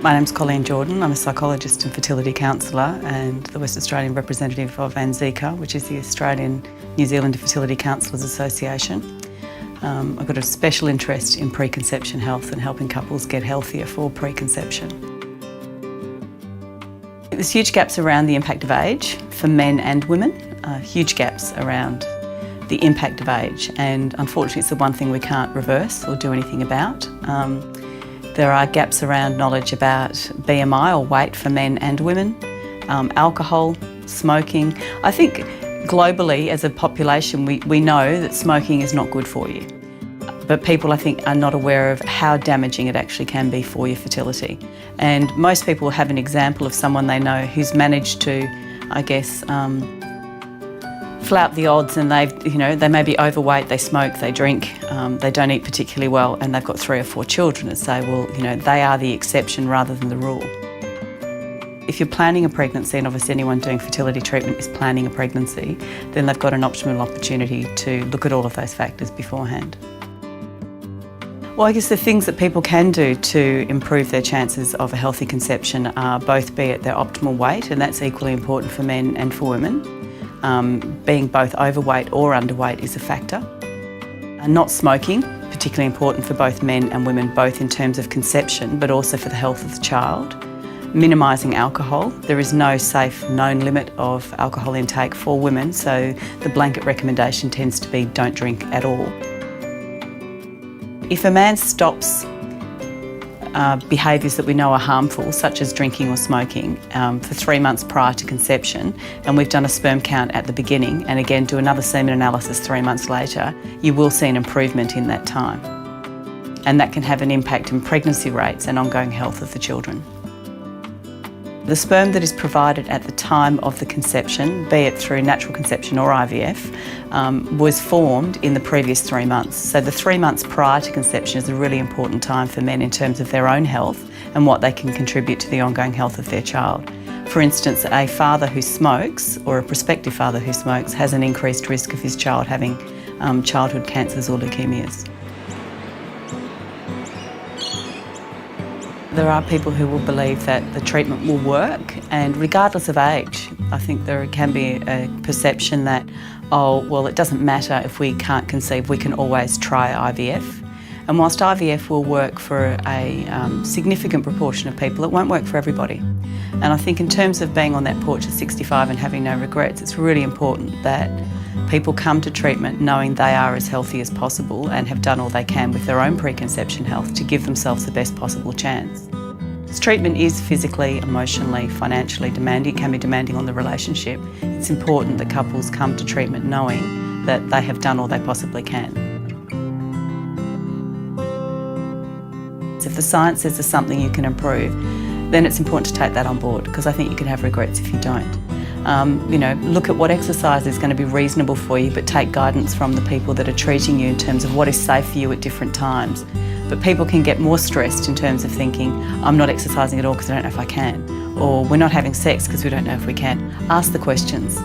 My name's Colleen Jordan. I'm a psychologist and fertility counsellor and the West Australian representative of ANZICA, which is the Australian New Zealand Fertility Counsellors Association. I've got a special interest in preconception health and helping couples get healthier for preconception. There's huge gaps around the impact of age for men and women, huge gaps around the impact of age, and unfortunately it's the one thing we can't reverse or do anything about. There are gaps around knowledge about BMI or weight for men and women, alcohol, smoking. I think globally as a population we know that smoking is not good for you, but people I think are not aware of how damaging it actually can be for your fertility. And most people have an example of someone they know who's managed to, I guess, flout the odds, and they may be overweight, they smoke, they drink, they don't eat particularly well, and they've got 3 or 4 children, and say, well, they are the exception rather than the rule. If you're planning a pregnancy, and obviously anyone doing fertility treatment is planning a pregnancy, then they've got an optimal opportunity to look at all of those factors beforehand. Well, I guess the things that people can do to improve their chances of a healthy conception are both be at their optimal weight, and that's equally important for men and for women. Being both overweight or underweight is a factor. Not smoking, particularly important for both men and women, both in terms of conception but also for the health of the child. Minimising alcohol. There is no safe known limit of alcohol intake for women, so the blanket recommendation tends to be don't drink at all. If a man stops behaviours that we know are harmful, such as drinking or smoking, for 3 months prior to conception, and we've done a sperm count at the beginning, and again do another semen analysis 3 months later, you will see an improvement in that time. And that can have an impact in pregnancy rates and ongoing health of the children. The sperm that is provided at the time of the conception, be it through natural conception or IVF, was formed in the previous 3 months. So the 3 months prior to conception is a really important time for men in terms of their own health and what they can contribute to the ongoing health of their child. For instance, a father who smokes, or a prospective father who smokes, has an increased risk of his child having childhood cancers or leukemias. There are people who will believe that the treatment will work, and regardless of age, I think there can be a perception that, oh, well, it doesn't matter if we can't conceive, we can always try IVF. And whilst IVF will work for a significant proportion of people, it won't work for everybody. And I think in terms of being on that porch at 65 and having no regrets, it's really important that people come to treatment knowing they are as healthy as possible and have done all they can with their own preconception health to give themselves the best possible chance. This treatment is physically, emotionally, financially demanding. It can be demanding on the relationship. It's important that couples come to treatment knowing that they have done all they possibly can. If the science says there's something you can improve, then it's important to take that on board, because I think you can have regrets if you don't. Look at what exercise is going to be reasonable for you, but take guidance from the people that are treating you in terms of what is safe for you at different times. But people can get more stressed in terms of thinking, I'm not exercising at all because I don't know if I can, or we're not having sex because we don't know if we can. Ask the questions.